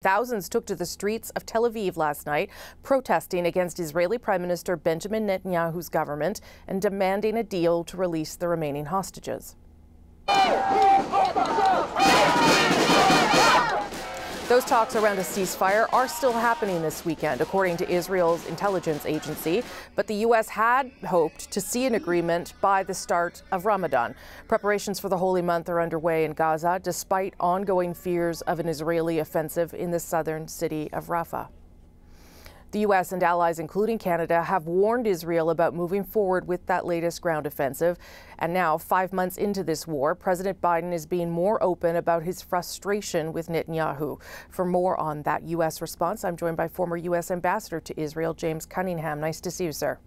Thousands took to the streets of Tel Aviv last night, protesting against Israeli Prime Minister Benjamin Netanyahu's government and demanding a deal to release the remaining hostages. Those talks around a ceasefire are still happening this weekend, according to Israel's intelligence agency. But the U.S. had hoped to see an agreement by the start of Ramadan. Preparations for the holy month are underway in Gaza, despite ongoing fears of an Israeli offensive in the southern city of Rafah. The U.S. and allies, including Canada, have warned Israel about moving forward with that latest ground offensive. And now, 5 months into this war, President Biden is being more open about his frustration with Netanyahu. For more on that U.S. response, I'm joined by former U.S. Ambassador to Israel, James Cunningham. Nice to see you, sir.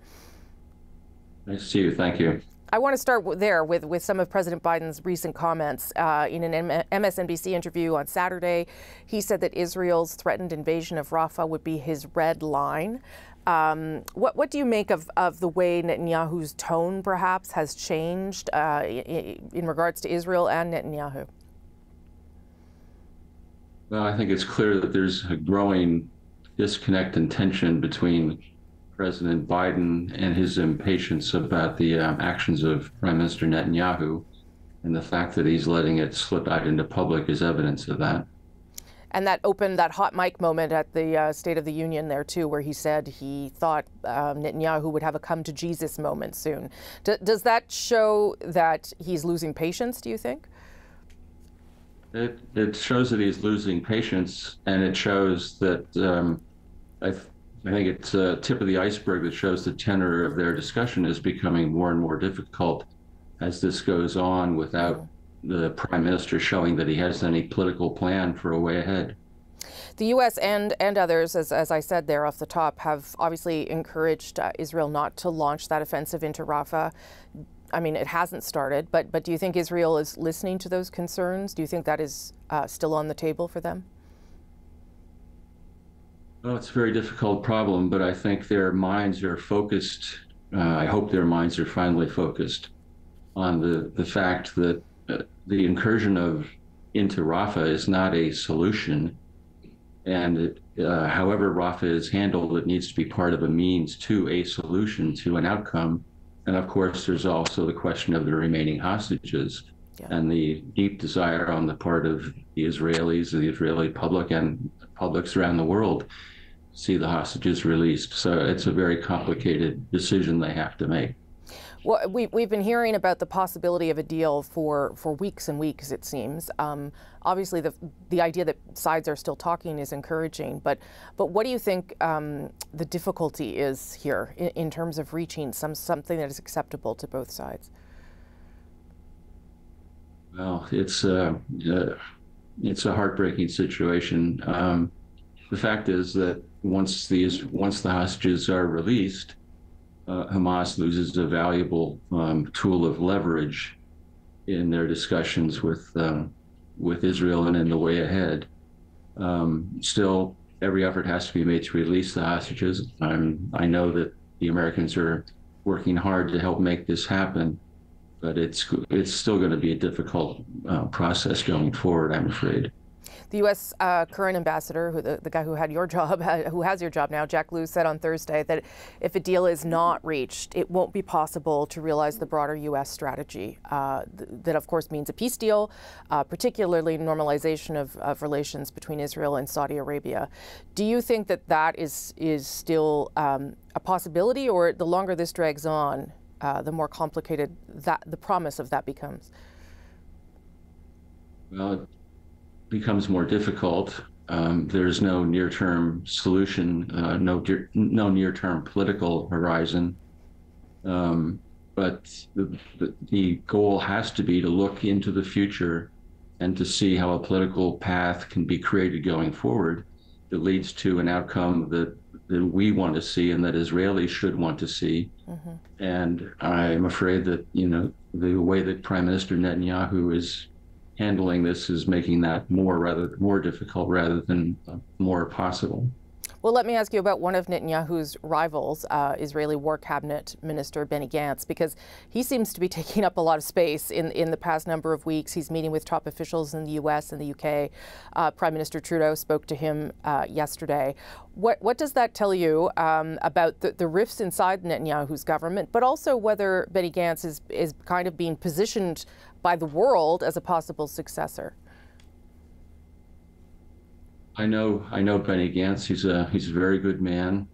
Nice to see you. Thank you. I want to start there with some of President Biden's recent comments. In an MSNBC interview on Saturday, he said that Israel's threatened invasion of Rafah would be his red line. What do you make of the way Netanyahu's tone perhaps has changed in regards to Israel and Netanyahu? Well, I think it's clear that there's a growing disconnect and tension between President Biden and his impatience about the actions of Prime Minister Netanyahu, and the fact that he's letting it slip out into public is evidence of that. And that hot mic moment at the State of the Union there, too, where he said he thought Netanyahu would have a come-to-Jesus moment soon. Does that show that he's losing patience, do you think? It shows that he's losing patience, and it shows that I think it's a tip of the iceberg that shows the tenor of their discussion is becoming more and more difficult as this goes on without the Prime Minister showing that he has any political plan for a way ahead. The U.S. and others, as I said there off the top, have obviously encouraged Israel not to launch that offensive into Rafah. I mean, it hasn't started, but do you think Israel is listening to those concerns? Do you think that is still on the table for them? Well, it's a very difficult problem, but I think their minds are focused. I hope their minds are finally focused on the fact that the incursion into Rafah is not a solution. And however Rafah is handled, it needs to be part of a means to a solution, to an outcome. And of course, there's also the question of the remaining hostages. Yeah. And the deep desire on the part of the Israelis, the Israeli public, and publics around the world to see the hostages released. So it's a very complicated decision they have to make. Well, we've been hearing about the possibility of a deal for weeks and weeks, it seems. Obviously, the idea that sides are still talking is encouraging. But what do you think the difficulty is here in terms of reaching something that is acceptable to both sides? Well, it's a heartbreaking situation. The fact is that once the hostages are released, Hamas loses a valuable tool of leverage in their discussions with Israel and in the way ahead. Still, every effort has to be made to release the hostages. I know that the Americans are working hard to help make this happen, but it's still going to be a difficult process going forward, I'm afraid. The U.S. Current ambassador, the guy who had your job, who has your job now, Jack Lew, said on Thursday that if a deal is not reached, it won't be possible to realize the broader U.S. strategy. That, of course, means a peace deal, particularly normalization of relations between Israel and Saudi Arabia. Do you think that is still a possibility, or the longer this drags on, the more complicated the promise of that becomes? Well, becomes more difficult. There's no near-term solution, no near-term political horizon. But the goal has to be to look into the future and to see how a political path can be created going forward that leads to an outcome that we want to see and that Israelis should want to see. Mm-hmm. And I'm afraid that, the way that Prime Minister Netanyahu is handling this is making that more difficult rather than more possible. Well, let me ask you about one of Netanyahu's rivals, Israeli War Cabinet Minister Benny Gantz, because he seems to be taking up a lot of space in the past number of weeks. He's meeting with top officials in the U.S. and the U.K. Prime Minister Trudeau spoke to him yesterday. What does that tell you about the rifts inside Netanyahu's government, but also whether Benny Gantz is kind of being positioned by the world as a possible successor? I know Benny Gantz. He's a very good man.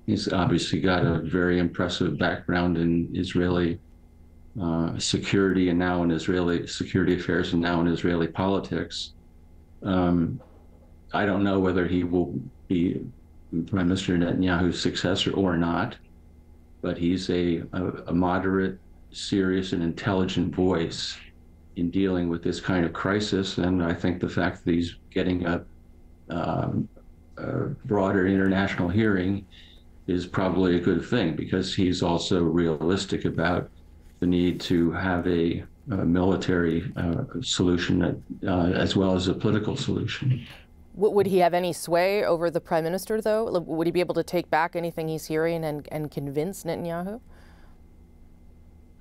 He's obviously got a very impressive background in Israeli security and now in Israeli security affairs and now in Israeli politics. I don't know whether he will be Prime Minister Netanyahu's successor or not, but he's a moderate, serious, and intelligent voice in dealing with this kind of crisis. And I think the fact that he's getting a broader international hearing is probably a good thing, because he's also realistic about the need to have a military solution as well as a political solution. Would he have any sway over the Prime Minister, though? Would he be able to take back anything he's hearing and convince Netanyahu?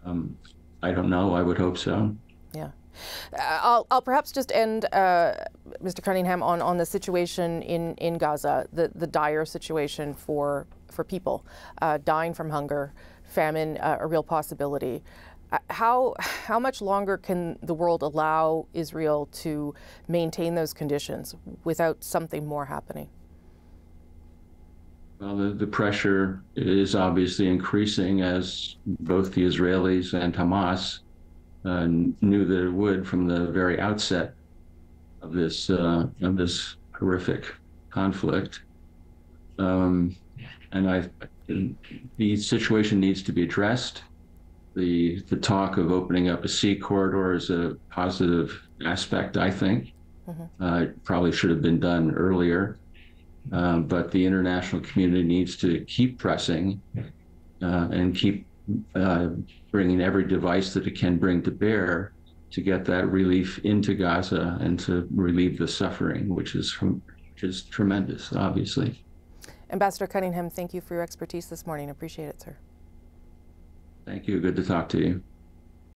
I don't know. I would hope so. Yeah. I'll perhaps just end, Mr. Cunningham, on the situation in Gaza, the dire situation for people dying from hunger, famine, a real possibility. How much longer can the world allow Israel to maintain those conditions without something more happening? Well, the pressure is obviously increasing, as both the Israelis and Hamas knew that it would from the very outset of this horrific conflict. And the situation needs to be addressed. The talk of opening up a sea corridor is a positive aspect, I think. It probably should have been done earlier. But the international community needs to keep pressing and keep bringing every device that it can bring to bear to get that relief into Gaza and to relieve the suffering, which is tremendous, obviously. Ambassador Cunningham, thank you for your expertise this morning. Appreciate it, sir. Thank you. Good to talk to you.